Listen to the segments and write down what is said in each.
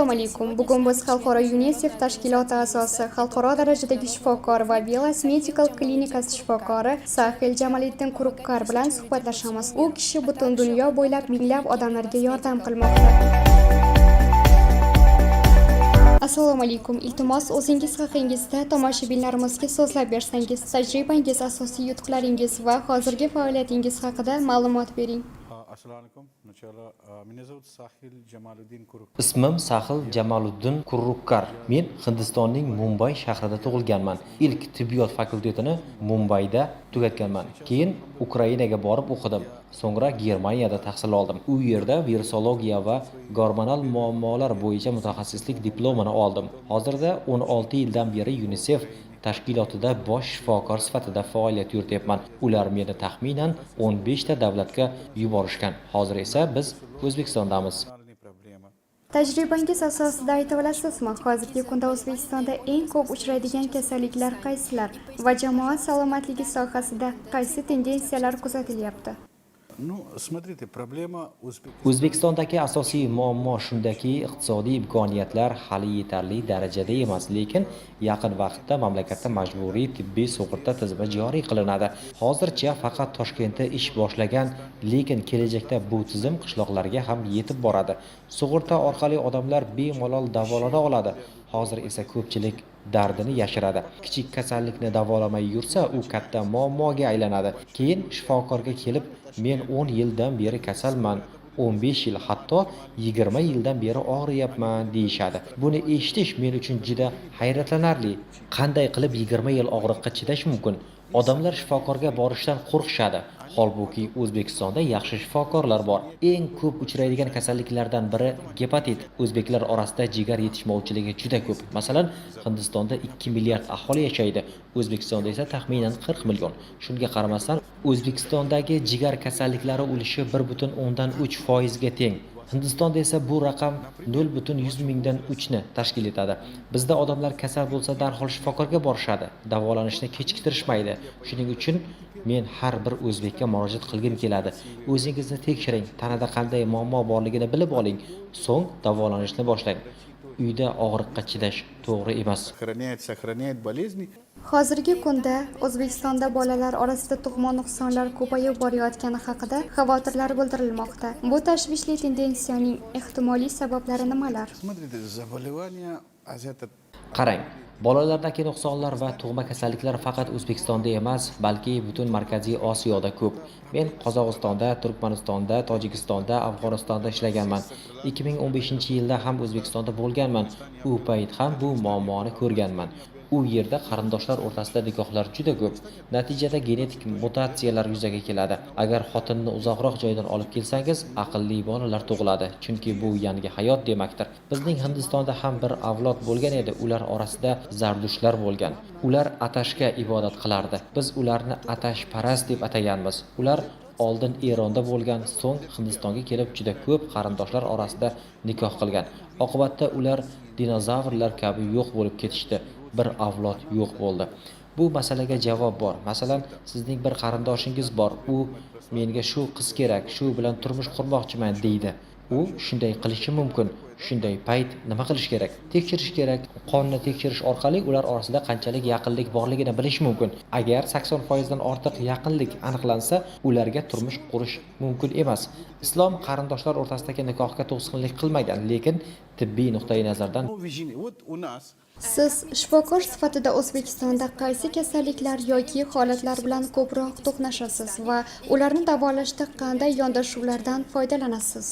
Assalomu alaykum. Bugun biz Xalqaro UNICEF tashkiloti a'zosi, xalqaro darajadagi shifokor va Velas Medical klinikasi shifokori Sahil Jamoliddin Kurukkar bilan suhbatlashamiz. U kishi butun dunyo bo'ylab minglab odamlarga yordam qilmoqda. Assalomu alaykum. Iltimos, o'zingiz haqingizda tomoshabinlarimizga so'zlab bersangiz, tajribangiz, asosiy yutuqlaringiz va hozirgi faoliyatingiz haqida ma'lumot bering. Ismim Sahil Jamoliddin Kurukkar. Men Hindistonning Mumbay shahrida tug'ilganman. Ilk tibbiyot fakultetini Mumbayda tugatganman. Keyin Ukrainaga borib o'qidim. So'ngra Germaniyada tahsil oldim. U yerda virusologiya va gormonal muammolar bo'yicha mutaxassislik diplomini oldim. Hozirda 16 yildan beri UNICEF tashkilotida bosh shifokor sifatida faoliyat yurityapman. Ular meni taxminan 15 ta davlatga yuborishgan. Hozir esa biz O'zbekistondamiz. Tajribangiz asosida ayta olasizmi? Hozirgi kunda O'zbekistonda eng ko'p uchraydigan kasalliklar qaysilar va jamoat salomatligi sohasida qaysi tendensiyalar kuzatilyapti? O'zbekistondagi asosiy muammo shundaki, iqtisodiy imkoniyatlar hali yetarli darajada emas, lekin yaqin vaqtda mamlakatda majburiy tibbiy sug'urta tizimi joriy qilinadi. Hozircha faqat Toshkentda ish boshlagan, lekin kelajakda bu tizim qishloqlarga ham yetib boradi. Sug'urta orqali odamlar bemalol davolana oladi. Hozir esa ko'pchilik dardini yashiradi. Kichik kasallikni davolamay yursa, u katta muammoga aylanadi. Keyin shifokorga kelib, men 10 yildan beri kasalman, 15 yil, hatto 20 yildan beri og'riyapman deyishadi. Buni eshitish men uchun juda hayratlanarli. Qanday qilib 20 yil og'riqqa chidash mumkin? Odamlar shifokorga borishdan qo'rqishadi. Holbuki O'zbekistonda yaxshi shifokorlar bor. Eng ko'p uchraydigan kasalliklardan biri gepatit. O'zbeklar orasida jigar yetishmovchiligi juda ko'p. Masalan, Hindistonda 2 milliard aholi yashaydi. O'zbekistonda esa taxminan 40 million. Shunga qaramasdan, O'zbekistondagi jigar kasalliklari ulushi 1,3% ga teng. Hindistonda esa bu raqam 0,100 mingdan 3 ni tashkil etadi. Bizda odamlar kasal bo'lsa darhol shifokorga borishadi, davolanishni kechiktirishmaydi. Shuning uchun men har bir o'zbekka murojaat qilgim keladi. O'zingizni tekshiring, tanada qanday muammo borligini bilib oling, so'ng davolanishni boshlang. Uyda og'riqqa chidash to'g'ri emas. Hozirgi kunda O'zbekistonda bolalar orasida tug'ma nuqsonlar ko'payib borayotgani haqida xavotirlar bildirilmoqda. Bu tashvishli tendensiyaning ehtimoliy sabablari nimalar? Qarang, bolalardagi nuqsonlar va tug'ma kasalliklar faqat O'zbekistonda emas, balki butun Markaziy Osiyoda ko'p. Men Qozog'istonda, Turkmanistonda, Tojikistonda, Afg'onistonda ishlaganman. 2015-yilda ham O'zbekistonda bo'lganman. U payt ham bu muammoni ko'rganman. U yerda qarindoshlar o'rtasida nikohlar juda ko'p. Natijada genetik mutatsiyalar yuzaga keladi. Agar xotinni uzoqroq joydan olib kelsangiz, aqlli bolalar tug'iladi, chunki bu yangi hayot demakdir. Bizning Hindistonda ham bir avlod bo'lgan edi. Ular orasida zardushlar bo'lgan. Ular atashga ibodat qilardi. Biz ularni atashparast deb ataganmiz. Ular oldin Eronda bo'lgan, so'ng Hindistonga kelib juda ko'p qarindoshlar orasida nikoh qilgan. Oqibatda ular dinozavrlar kabi yo'q bo'lib ketishdi. Bir avlod yo'q bo'ldi. Bu masalaga javob bor. Masalan, sizning bir qarindoshingiz bor. U menga shu qiz kerak, shu bilan turmush qurmoqchiman deydi. U shunday qilishi mumkin. Shunday payt nima qilish kerak? Tekshirish kerak. Qonni tekshirish orqali ular orasida qanchalik yaqinlik borligini bilish mumkin. Agar 80% dan ortiq yaqinlik aniqlansa, ularga turmush qurish mumkin emas. Islom qarindoshlar o'rtasidagi nikohga to'sqinlik qilmagan, lekin tibbiy nuqtai nazardan Siz shifokor sifatida O'zbekistonda qaysi kasalliklar yoki holatlar bilan ko'proq to'qnashasiz va ularni davolashda qanday yondashuvlardan foydalanasiz?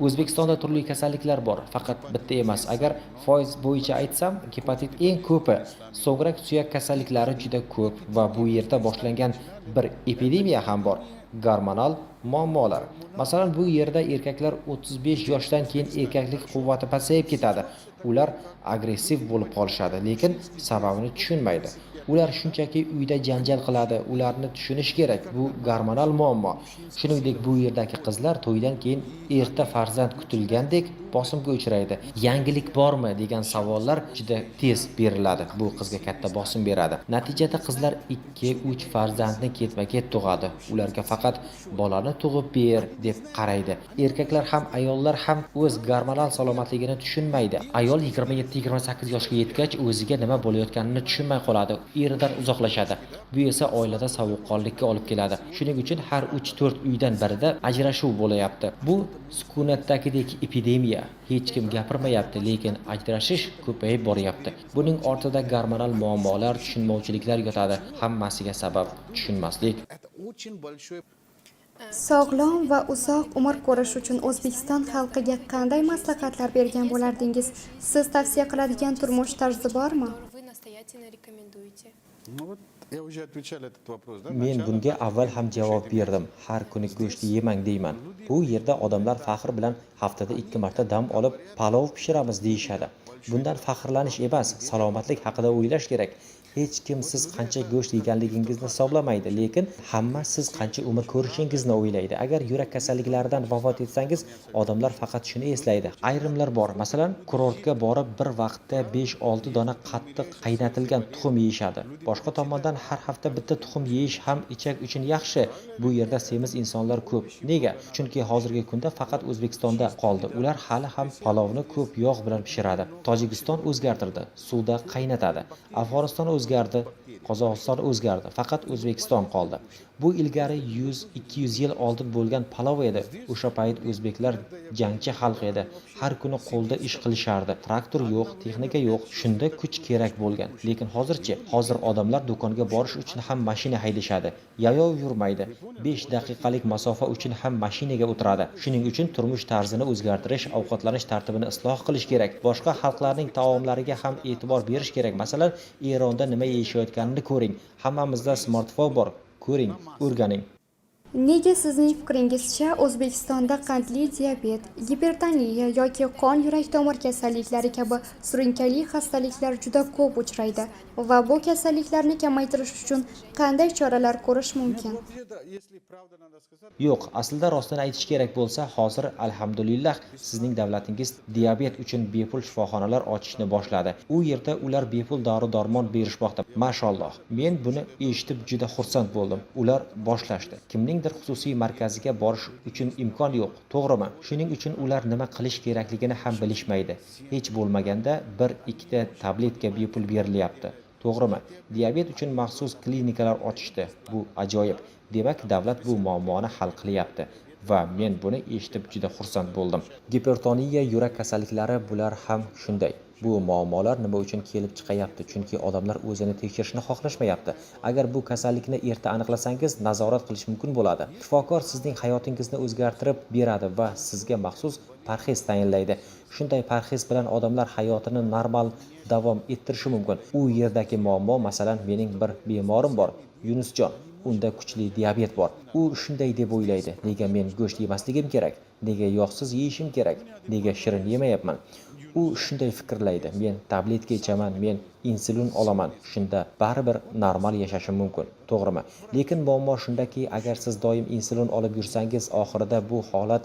O'zbekistonda turli kasalliklar bor, faqat bitta emas. Agar foiz bo'yicha aytsam, gepatit eng ko'pi. So'ngrak suyak kasalliklari juda ko'p va bu yerda boshlangan bir epidemiya ham bor. Gormonal muammolar. Masalan, bu yerda erkaklar 35 yoshdan keyin erkaklik quvvati pasayib ketadi. Ular agressiv bo'lib qolishadi, lekin sababini tushunmaydi. Ular shunchaki uyda janjal qiladi, ularni tushunish kerak. Bu gormonal muammo. Shuningdek, bu yerdagi qizlar to'ydan keyin erta farzand kutilgandek bosimga uchraydi. Yangilik bormi degan savollar juda tez beriladi. Bu qizga katta bosim beradi. Natijada qizlar 2-3 farzandni ketma-ket tug'adi. Ularga faqat bolani tug'ib ber deb qaraydi. Erkaklar ham ayollar ham o'z gormonal salomatligini tushunmaydi. Ayol 27-28 yoshga yetgach o'ziga nima bo'layotganini tushunmay qoladi, eridan uzoqlashadi. Bu esa oilada sovuqqonlikka olib keladi. Shuning uchun har 3-4 uydan birida ajrashuv bo'layapti. Bu sukunatdagidek epidemiya. Hech kim gapirmayapti, lekin ajrashish ko'payib boryapti. Buning ortida gormonal muammolar, tushunmovchiliklar yotadi. Hammasiga sabab tushunmaslik. Sog'lom va uzoq umr ko'rish uchun O'zbekiston xalqiga qanday maslahatlar bergan bo'lardingiz? Siz tavsiya qiladigan turmush tarzi bormi? Вы настоятельно рекомендуете? Я уже отвечал этот вопрос, да? Men bunga avval ham javob berdim. Har kuni go'sht yemang deyman. Bu yerda odamlar faxr bilan haftada 2 marta dam olib palov pishiramiz deyishadi. Bundan faxrlanish emas, salomatlik haqida o'ylash kerak. Hech kim siz qancha go'sht yeganligingizni hisoblamaydi, lekin hamma siz qancha umr ko'rishingizni o'ylaydi. Agar yurak kasalliklaridan vafot etsangiz, odamlar faqat shuni eslaydi. Ayrimlar bor, masalan, kurortga borib bir vaqtda 5-6 dona qattiq qaynatilgan tuxum yeyishadi. Boshqa tomondan har hafta bitta tuxum yeyish ham ichak uchun yaxshi. Bu yerda semiz insonlar ko'p. Nega? Chunki hozirgi kunda faqat O'zbekistonda qoldi. Ular hali ham palovni ko'p yog' bilan pishiradi. Tojikiston o'zgartirdi, suvda qaynatadi. Afg'oniston o'zgardi, Qozog'iston o'zgardi, faqat O'zbekiston qoldi. Bu ilgari 100-200 yil oldin bo'lgan palov edi. O'sha payt o'zbeklar jangchi xalq edi. Har kuni qo'lda ish qilishardi. Traktor yo'q, texnika yo'q. Shunda kuch kerak bo'lgan. Lekin hozirchi? Hozir odamlar do'konga borish uchun ham mashina haydashadi. Yayov yurmaydi. 5 daqiqalik masofa uchun ham mashinaga o'tiradi. Shuning uchun turmush tarzini o'zgartirish, ovqatlanish tartibini isloh qilish kerak. Boshqa xalqlarning taomlariga ham e'tibor berish kerak. Masalan, Eronda nima yeyishayotganini ko'ring. Hammamizda smartfon bor. Ko'ring, o'rganing. Nega sizning fikringizcha O'zbekistonda qandli diabet, gipertoniya yoki qon yurak tomir kasalliklari kabi surunkali xastaliklar juda ko'p uchraydi va bu kasalliklarni kamaytirish uchun qanday choralar ko'rish mumkin? Yo'q, aslida rostini aytish kerak bo'lsa, hozir alhamdulillah sizning davlatingiz diabet uchun bepul shifoxonalar ochishni boshladi. U yerda ular bepul dori-darmon berishmoqda. Mashalloh. Men buni eshitib juda xursand bo'ldim. Ular boshlashdi. Kimningdir xususiy markaziga borish uchun imkon yo'q, to'g'rimi? Shuning uchun ular nima qilish kerakligini ham bilishmaydi. Hech bo'lmaganda 1-2 ta tabletka bepul berilyapti. To'g'rimi? Diabet uchun maxsus klinikalar ochishdi. Bu ajoyib. Demak, davlat bu muammoni hal qilyapti va men buni eshitib juda xursand bo'ldim. Gipertoniya, yurak kasalliklari bular ham shunday. Bu muammolar nima uchun kelib chiqayapti? Chunki odamlar o'zini tekshirishni xohlashmayapti. Agar bu kasallikni erta aniqlasangiz, nazorat qilish mumkin bo'ladi. Shifokor sizning hayotingizni o'zgartirib beradi va sizga maxsus parhez tayinlaydi. Shunday parhez bilan odamlar hayotini normal davom ettirishi mumkin. U yerdagi muammo, masalan, mening bir bemorim bor, Yunusjon. Unda kuchli diabet bor. U shunday deb o'ylaydi. Nega men go'sht yemasligim kerak? Nega yog'siz yeyishim kerak? Nega shirin yemayapman? U shunday fikrlaydi. Men tabletka ichaman, men insulin olaman. Shunda baribir normal yashashim mumkin. To'g'rimi? Lekin muammo shundaki, agar siz doim insulin olib yursangiz, oxirida bu holat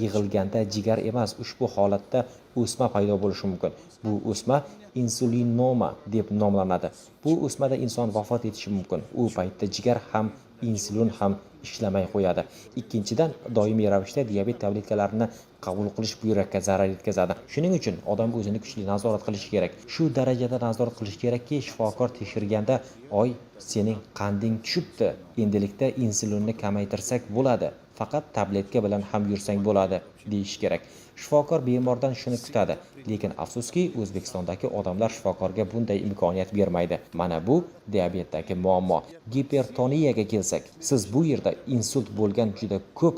yig'ilganda jigar emas, ushbu holatda o'sma paydo bo'lishi mumkin. Bu o'sma insulinoma deb nomlanadi. Bu o'smada inson vafot etishi mumkin. U paytda jigar ham, insulin ham ishlamay qo'yadi. Ikkinchidan, doimiy ravishda diabet tabletkalarini qabul qilish buyrakka zarar yetkazadi. Shuning uchun odam o'zini kuchli nazorat qilishi kerak. Shu darajada nazorat qilish kerakki, shifokor tekshirganda, "Oy, sening qanding tushibdi. Endilikda insulinni kamaytirsak bo'ladi. Faqat tabletka bilan ham yursang bo'ladi", deyish kerak. Shifokor bemordan shuni kutadi. Lekin afsuski, O'zbekistondagi odamlar shifokorga bunday imkoniyat bermaydi. Mana bu diabetdagi muammo. Gipertoniyaga kelsak, siz bu yerda insult bo'lgan juda ko'p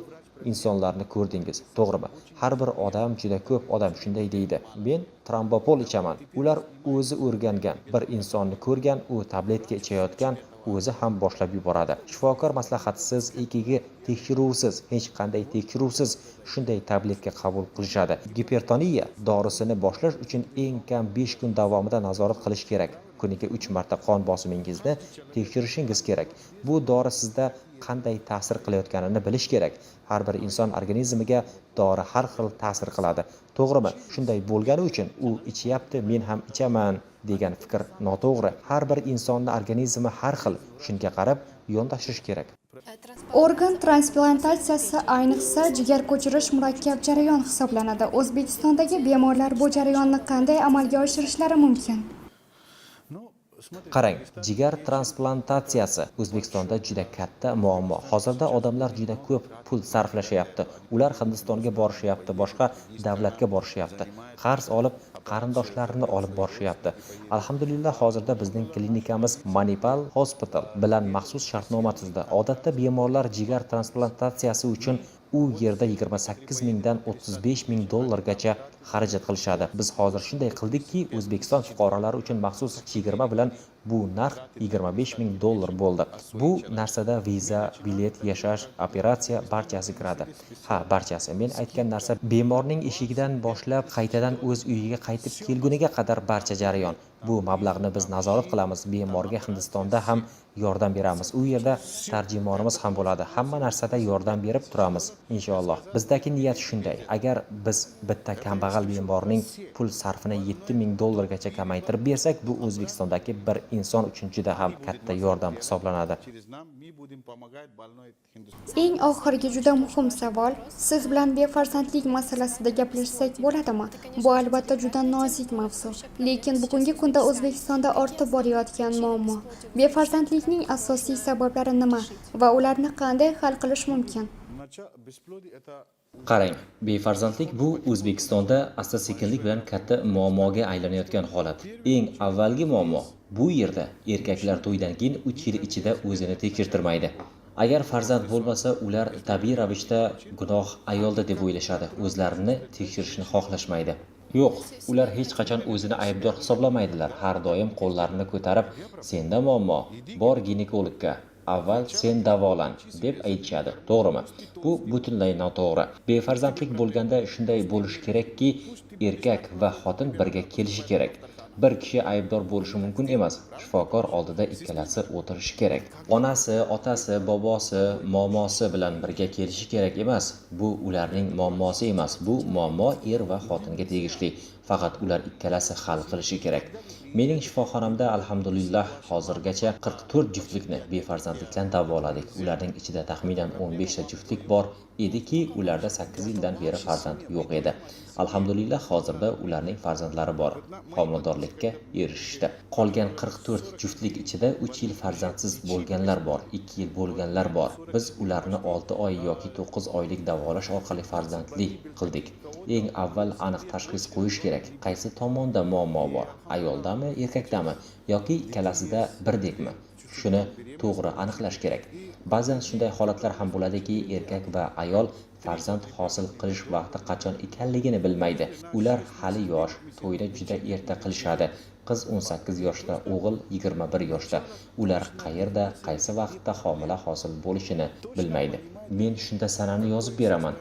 insonlarni ko'rdingiz, to'g'rimi? Har bir odam, juda ko'p odam shunday deydi. Men trombopol ichaman. Ular o'zi o'rgangan, bir insonni ko'rgan, u tabletka ichayotgan, o'zi ham boshlab yuboradi. Shifokor maslahatisiz, ekigi tekshiruvsiz, hech qanday tekshiruvsiz shunday tabletka qabul qilishadi. Gipertoniya dorisini boshlash uchun eng kam 5 kun davomida nazorat qilish kerak. Kuniga 3 marta qon bosimingizni tekshirishingiz kerak. Bu dori sizda qanday ta'sir qilayotganini bilish kerak. Har bir inson organizmiga dori har xil ta'sir qiladi. To'g'rimi? Shunday bo'lgani uchun u ichyapti, men ham ichaman degan fikr noto'g'ri. Har bir insonning organizmi har xil. Shunga qarab yondashish kerak. Organ transplantatsiyasi ayniqsa jigar ko'chirish murakkab jarayon hisoblanadi. O'zbekistondagi bemorlar bu jarayonni qanday amalga oshirishlari mumkin? Qarang, jigar transplantatsiyasi O'zbekistonda juda katta muammo. Hozirda odamlar juda ko'p pul sarflashyapti. Ular Hindistonga borishyapti, boshqa davlatga borishyapti. Qarz olib, qarindoshlarini olib borishyapti. Alhamdulillah, hozirda bizning klinikamiz Manipal Hospital bilan maxsus shartnoma tuzdi. Odatda bemorlar jigar transplantatsiyasi uchun u yerda 28 mingdan 35 ming dollargacha xarajat qilishadi. Biz hozir shunday qildikki, O'zbekiston fuqarolari uchun maxsus chegirma bilan bu narx 25 ming dollar bo'ldi. Bu narsada viza, bilet, yashash, operatsiya barchasi kiradi. Ha, barchasi. Men aytgan narsa bemorning eshigidan boshlab qaytadan o'z uyiga qaytib kelguniga qadar barcha jarayon. Bu mablag'ni biz nazorat qilamiz. Bemorga Hindistonda ham yordam beramiz. U yerda tarjimonimiz ham bo'ladi. Hamma narsada yordam berib turamiz, inshaalloh. Bizdagi niyat shunday. Agar biz bitta kambag'al bemorning pul sarfini 7 ming dollargacha kamaytirib bersak, bu O'zbekistondagi bir inson uchun juda ham katta yordam hisoblanadi. Eng oxirgi juda muhim savol. Siz bilan befarzandlik masalasida gaplashsak bo'ladimi? Bu albatta juda nozik mavzu. Lekin bugungi kunda O'zbekistonda ortib borayotgan muammo. Befarzandlikning asosiy sabablari nima va ularni qanday hal qilish mumkin? Qarang, befarzandlik bu O'zbekistonda asta-sekinlik bilan katta muammoga aylanayotgan holat. Eng avvalgi muammo bu yerda erkaklar to'ydan keyin 3 yil ichida o'zini tekshirtirmaydi. Agar farzand bo'lmasa, ular tabiiy ravishda gunoh ayolda deb o'ylashadi. O'zlarini tekshirishni xohlashmaydi. Yo'q, ular hech qachon o'zini aybdor hisoblamaydilar. Har doim qo'llarini ko'tarib, senda muammo, bor ginekologga, avval sen davolan deb aytishadi. To'g'rimi? Bu butunlay noto'g'ri. Befarzandlik bo'lganda shunday bo'lishi kerakki, erkak va xotin birga kelishi kerak. Bir kishi aybdor bo'lishi mumkin emas. Shifokor oldida ikkalasi o'tirishi kerak. Onasi, otasi, bobosi, momosi bilan birga kelishi kerak emas. Bu ularning muammosi emas. Bu muammo er va xotinga tegishli. Faqat ular ikkalasi hal qilishi kerak. Mening shifoxonamda alhamdulillah hozirgacha 44 juftlikni befarzandlikdan davoladik. Ularning ichida taxminan 15 ta juftlik bor ediki, ularda 8 yildan beri farzand yo'q edi. Alhamdulillah hozirda ularning farzandlari bor. Homiladorlikka erishishdi. Qolgan 44 juftlik ichida 3 yil farzandsiz bo'lganlar bor, 2 yil bo'lganlar bor. Biz ularni 6 oy yoki 9 oylik davolash orqali farzandli qildik. Eng avval aniq tashxis qo'yish kerak. Qaysi tomonda muammo bor? Ayoldami, erkakdami yoki ikkalasida birdekmi? Shuni to'g'ri aniqlash kerak. Ba'zan shunday holatlar ham bo'ladiki, erkak va ayol farzand hosil qilish vaqti qachon ekanligini bilmaydi. Ular hali yosh, to'yda juda erta qilishadi. Qiz 18 yoshda, o'g'il 21 yoshda. Ular qayerda, qaysi vaqtda homila hosil bo'lishini bilmaydi. Men shunda sanani yozib beraman.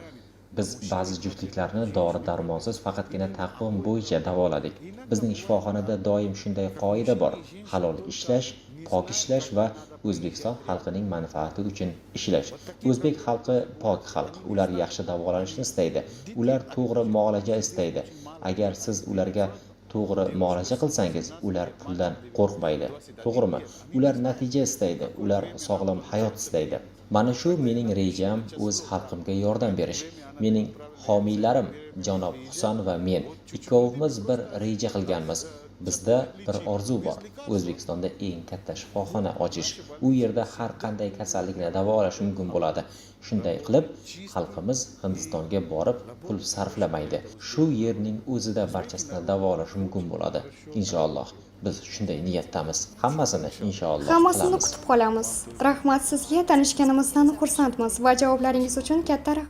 Biz ba'zi juftliklarni dori-darmonsiz faqatgina taqvim bo'yicha davoladik. Bizning shifoxonada doim shunday qoida bor: halol ishlash, pok ishlash va O'zbekiston xalqining manfaati uchun ishlash. O'zbek xalqi pok xalq. Ular yaxshi davolanishni istaydi. Ular to'g'ri muolaja istaydi. Agar siz ularga to'g'ri muolaja qilsangiz, ular puldan qo'rqmaydi. To'g'rimi? Ular natija istaydi. Ular sog'lom hayot istaydi. Mana shu mening rejam, o'z xalqimga yordam berish. Mening homiylarim janob Husan va men ikkovimiz bir reja qilganmiz. Bizda bir orzu bor. O'zbekistonda eng katta shifoxona ochish. U yerda har qanday kasallikni davolash mumkin bo'ladi. Shunday qilib, xalqimiz Hindistonga borib pul sarflamaydi. Shu yerning o'zida barchasini davolash mumkin bo'ladi. Inshaalloh. Biz shunday niyatdamiz. Hammasini inshaalloh Hammasini qilamiz. kutib qolamiz. Rahmat sizga, tanishganimizdan xursandmiz va javoblaringiz uchun katta rahmat.